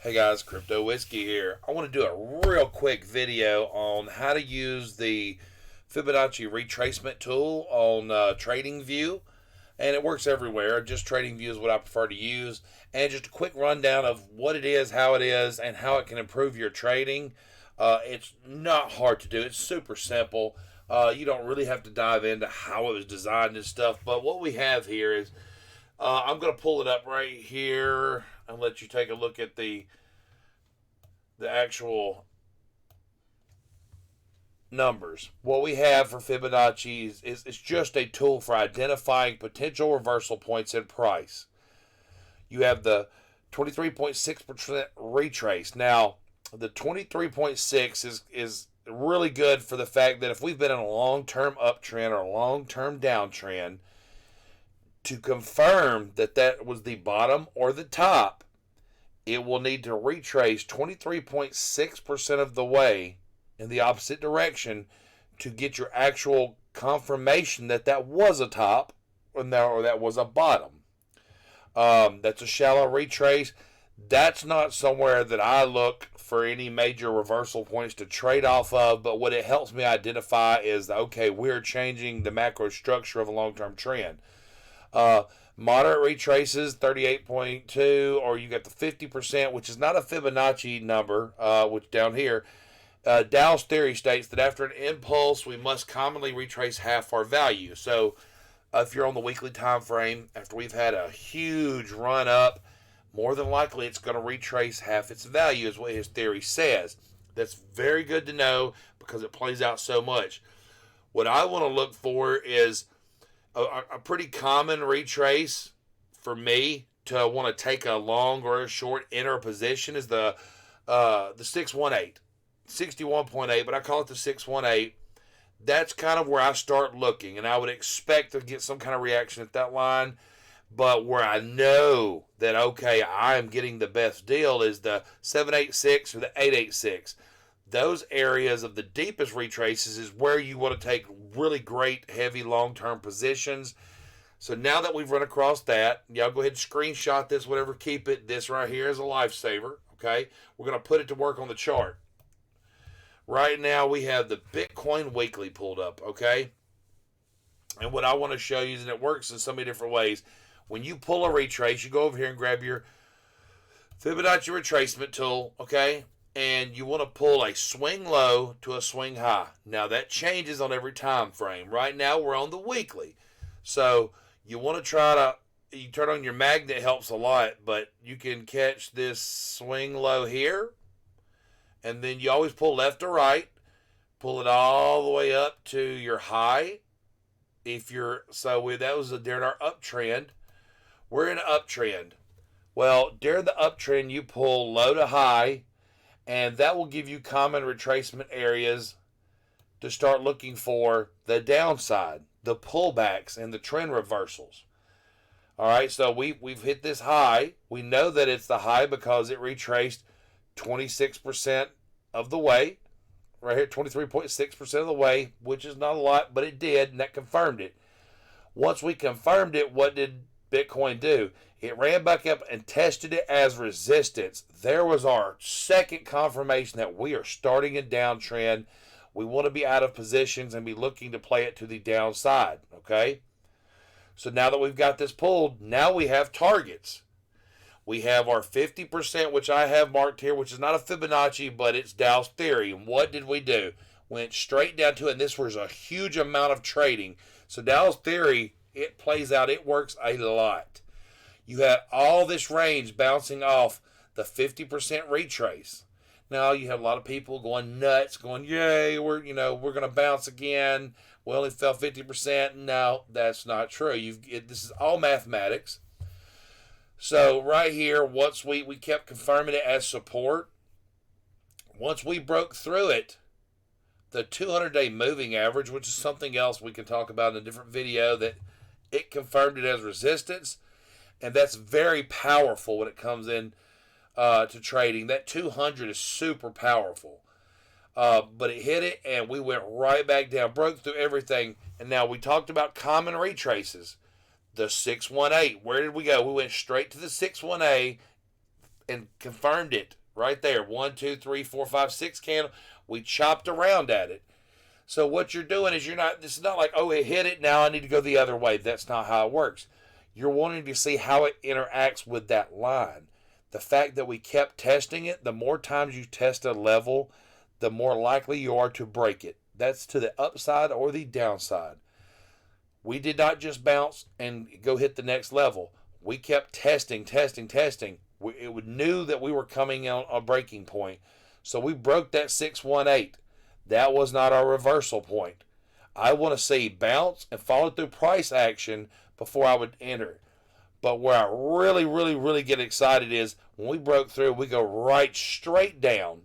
Hey guys, Crypto Whiskey here. I want to do a real quick video on how to use the Fibonacci retracement tool on TradingView, and it works everywhere. Just TradingView is what I prefer to use, and just a quick rundown of what it is, and how it can improve your trading. It's not hard to do. It's super simple. You don't really have to dive into how it was designed and stuff. But what we have here is I'm going to pull it up right here and let you take a look at the actual numbers. What we have for Fibonacci is just a tool for identifying potential reversal points in price. You have the 23.6% retrace. Now, the 23.6 is really good for the fact that if we've been in a long-term uptrend or a long-term downtrend, to confirm that that was the bottom or the top, it will need to retrace 23.6% of the way in the opposite direction to get your actual confirmation that that was a top or that was a bottom. That's a shallow retrace. That's not somewhere that I look for any major reversal points to trade off of, but what it helps me identify is, okay, we're changing the macro structure of a long-term trend. Moderate retraces 38.2, or you got the 50%, which is not a Fibonacci number, which down here, Dow's theory states that after an impulse, we must commonly retrace half our value. So if you're on the weekly time frame, after we've had a huge run up, more than likely it's going to retrace half its value, is what his theory says. That's very good to know because it plays out so much. What I want to look for is a pretty common retrace for me to want to take a long or a short enter position is the 618, 61.8, but I call it the 618. That's kind of where I start looking, and I would expect to get some kind of reaction at that line. But where I know that, okay, I am getting the best deal is the 786 or the 886. Those areas of the deepest retraces is where you want to take really great, heavy, long-term positions. So now that we've run across that, y'all go ahead and screenshot this, whatever, keep it. This right here is a lifesaver, okay? We're going to put it to work on the chart. Right now we have the Bitcoin weekly pulled up, okay? And what I want to show you is, and it works in so many different ways, when you pull a retrace, you go over here and grab your Fibonacci retracement tool, okay? And you want to pull a swing low to a swing high. Now that changes on every time frame. Right now we're on the weekly. So you want to you turn on your magnet, helps a lot, but you can catch this swing low here. And then you always pull left or right. Pull it all the way up to your high. That was during our uptrend. We're in an uptrend. Well, during the uptrend, you pull low to high, and that will give you common retracement areas to start looking for the downside, the pullbacks, and the trend reversals. All right, so we've hit this high. We know that it's the high because it retraced 26% of the way. Right here, 23.6% of the way, which is not a lot, but it did, and that confirmed it. Once we confirmed it, what did Bitcoin do? It ran back up and tested it as resistance. There was our second confirmation that we are starting a downtrend. We want to be out of positions and be looking to play it to the downside, okay? So now that we've got this pulled, now we have targets. We have our 50%, which I have marked here, which is not a Fibonacci, but it's Dow's theory. And what did we do? Went straight down to it, and this was a huge amount of trading. So Dow's theory, it plays out. It works a lot. You have all this range bouncing off the 50% retrace. Now you have a lot of people going nuts, going, "Yay, we're going to bounce again. We only fell 50%." No, that's not true. This is all mathematics. So right here, once we kept confirming it as support, once we broke through it, the 200-day moving average, which is something else we can talk about in a different video, that it confirmed it as resistance. And that's very powerful when it comes in to trading. That 200 is super powerful. But it hit it, and we went right back down, broke through everything. And now we talked about common retraces. The 618, where did we go? We went straight to the 618, and confirmed it right there. 1, 2, 3, 4, 5, 6 candle. We chopped around at it. So what you're doing is this is not like, oh, it hit it, now I need to go the other way. That's not how it works. You're wanting to see how it interacts with that line. The fact that we kept testing it, the more times you test a level, the more likely you are to break it. That's to the upside or the downside. We did not just bounce and go hit the next level. We kept testing. We knew that we were coming on a breaking point. So we broke that 618. That was not our reversal point. I want to see bounce and follow through price action before I would enter. But where I really get excited is when we broke through, we go right straight down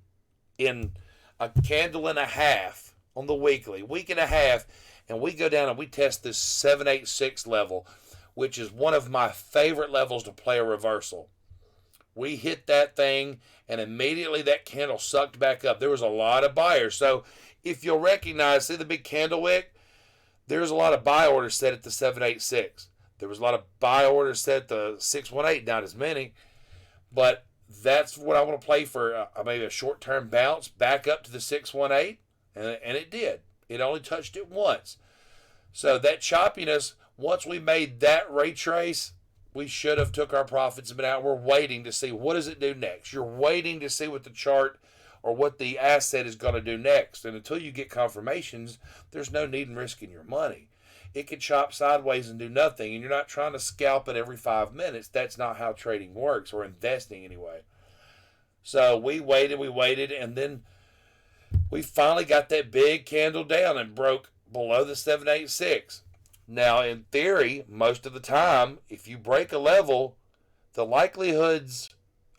in a candle and a half on the week and a half, and we go down and we test this 786 level, which is one of my favorite levels to play a reversal. We hit that thing, and immediately that candle sucked back up. There was a lot of buyers. So if you'll recognize, see the big candle wick? There's a lot of buy orders set at the 786. There was a lot of buy orders set at the 618, not as many. But that's what I want to play for maybe a short-term bounce back up to the 618, and it did. It only touched it once. So that choppiness, once we made that retrace, we should have took our profits and been out. We're waiting to see what does it do next. You're waiting to see what the chart or what the asset is going to do next. And until you get confirmations, there's no need in risking your money. It could chop sideways and do nothing, and you're not trying to scalp it every 5 minutes. That's not how trading works, or investing anyway. So we waited, and then we finally got that big candle down and broke below the 786. Now, in theory, most of the time, if you break a level, the likelihoods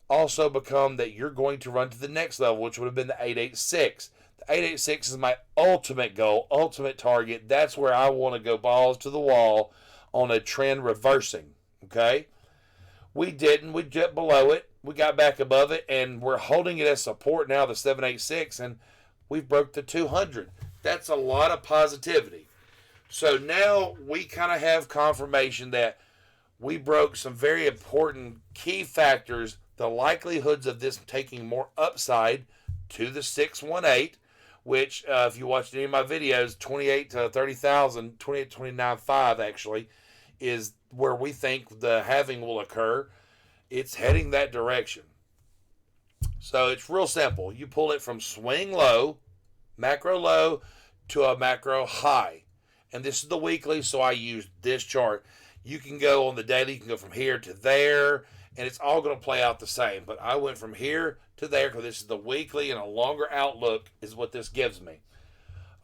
also become that you're going to run to the next level, which would have been the 886. The 886 is my ultimate goal, ultimate target. That's where I want to go balls to the wall on a trend reversing, okay? We didn't. We dipped below it. We got back above it, and we're holding it as support now, the 786, and we've broke the 200. That's a lot of positivity. So now we kind of have confirmation that we broke some very important key factors, the likelihoods of this taking more upside to the 618, which if you watched any of my videos, 28 to 30,000, 28 to 29.5 actually, is where we think the halving will occur. It's heading that direction. So it's real simple. You pull it from swing low, macro low, to a macro high. And this is the weekly, so I use this chart. You can go on the daily, you can go from here to there, and it's all going to play out the same. But I went from here to there because this is the weekly, and a longer outlook is what this gives me.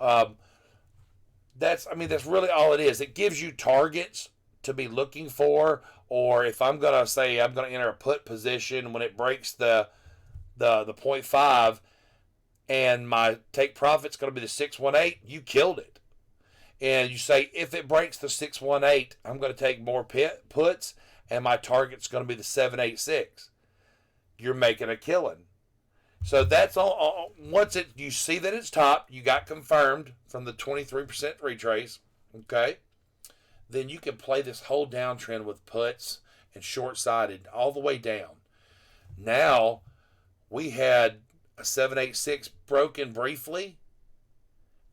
That's really all it is. It gives you targets to be looking for, or if I'm going to say I'm going to enter a put position when it breaks the 0.5, and my take profit's going to be the 618, you killed it. And you say, if it breaks the 618, I'm going to take more puts, and my target's going to be the 786. You're making a killing. So that's all. Once you see that it's topped, you got confirmed from the 23% retrace, okay? Then you can play this whole downtrend with puts and short-sided all the way down. Now, we had a 786 broken briefly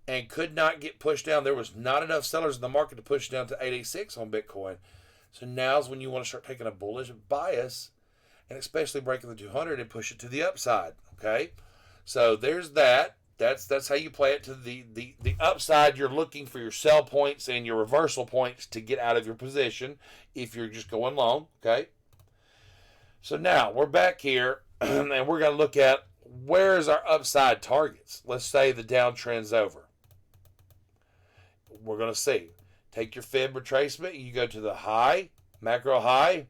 and could not get pushed down. There was not enough sellers in the market to push down to 886 on Bitcoin. So now's when you want to start taking a bullish bias, and especially breaking the 200 and push it to the upside, okay? So there's that. That's how you play it to the upside. You're looking for your sell points and your reversal points to get out of your position if you're just going long, okay? So now we're back here, and we're going to look at where is our upside targets. Let's say the downtrend's over. We're going to see. Take your fib retracement. You go to the high, macro high,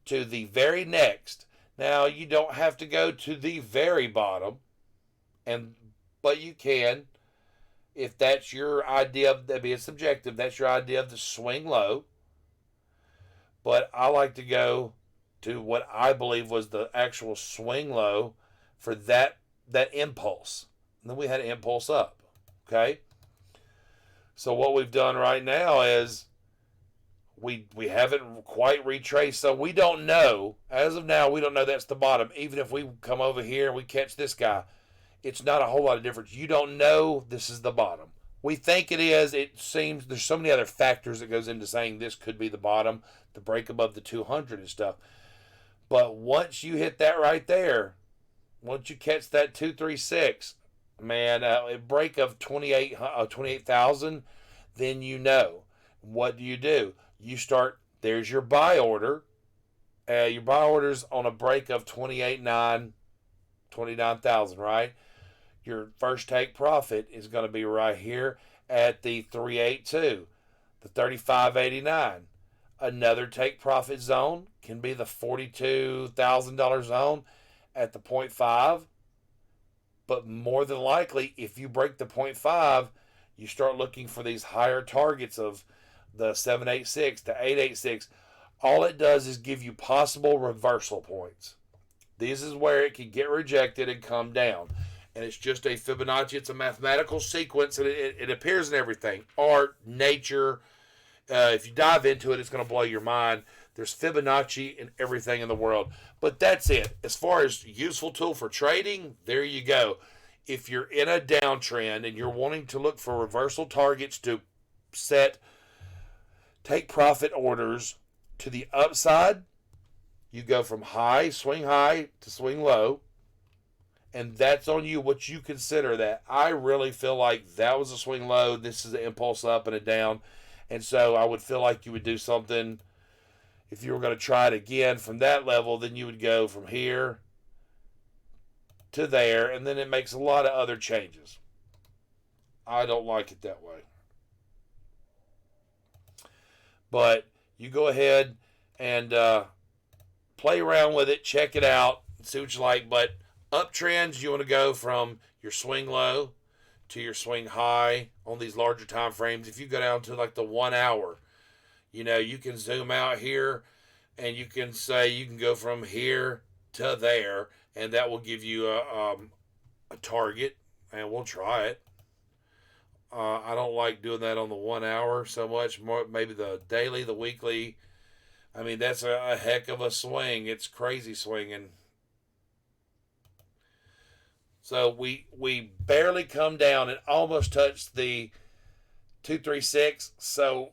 to the very next. Now, you don't have to go to the very bottom, but you can. If that's your idea of that being subjective, that's your idea of the swing low. But I like to go to what I believe was the actual swing low for that impulse. And then we had an impulse up, okay? So what we've done right now is we haven't quite retraced, so we don't know. As of now, we don't know that's the bottom. Even if we come over here and we catch this guy, it's not a whole lot of difference. You don't know this is the bottom. We think it is. It seems there's so many other factors that goes into saying this could be the bottom, the break above the 200 and stuff. But once you hit that right there, once you catch that 236, man, a break of 28,000, then you know. What do? You start, there's your buy order. Your buy order's on a break of 29,000, right? Your first take profit is going to be right here at the 382, the 35.89. Another take profit zone can be the $42,000 zone at the 0.5. But more than likely, if you break the 0.5, you start looking for these higher targets of the 786, the 886. All it does is give you possible reversal points. This is where it can get rejected and come down. And it's just a Fibonacci. It's a mathematical sequence, and it appears in everything. Art, nature. If you dive into it, it's going to blow your mind. There's Fibonacci in everything in the world. But that's it. As far as useful tool for trading, there you go. If you're in a downtrend and you're wanting to look for reversal targets to set take profit orders to the upside, you go from swing high to swing low. And that's on you, what you consider that. I really feel like that was a swing low. This is an impulse up and a down. And so I would feel like you would do something, if you were going to try it again from that level, then you would go from here to there. And then it makes a lot of other changes. I don't like it that way. But you go ahead and play around with it, check it out, see what you like. But uptrends, you want to go from your swing low to your swing high on these larger time frames. If you go down to like the 1 hour, you can zoom out here and you can say you can go from here to there, and that will give you a target, and we'll try it. I don't like doing that on the 1 hour so much. More maybe the daily, the weekly. I mean, that's a heck of a swing. It's crazy swinging. So we barely come down and almost touched the 236. So,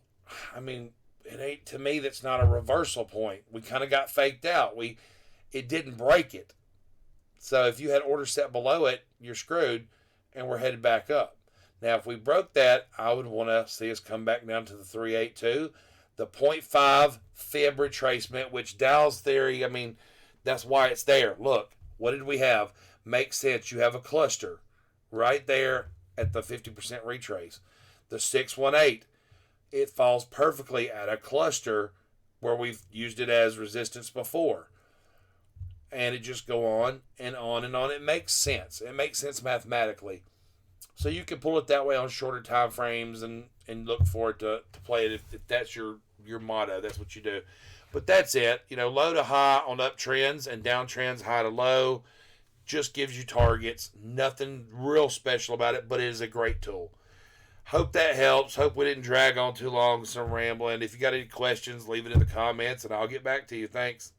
I mean, it ain't, to me, that's not a reversal point. We kind of got faked out. It didn't break it. So if you had orders set below it, you're screwed, and we're headed back up. Now, if we broke that, I would want to see us come back down to the 382, the 0.5 fib retracement, which Dow's theory, I mean, that's why it's there. Look, what did we have? Makes sense. You have a cluster right there at the 50% retrace. The 618, it falls perfectly at a cluster where we've used it as resistance before. And it just go on and on and on. It makes sense. It makes sense mathematically. So you can pull it that way on shorter time frames and look for it to play it if that's your motto. That's what you do. But that's it. Low to high on uptrends and downtrends, high to low. Just gives you targets. Nothing real special about it, but it is a great tool. Hope that helps. Hope we didn't drag on too long with some rambling. If you got any questions, leave it in the comments, and I'll get back to you. Thanks.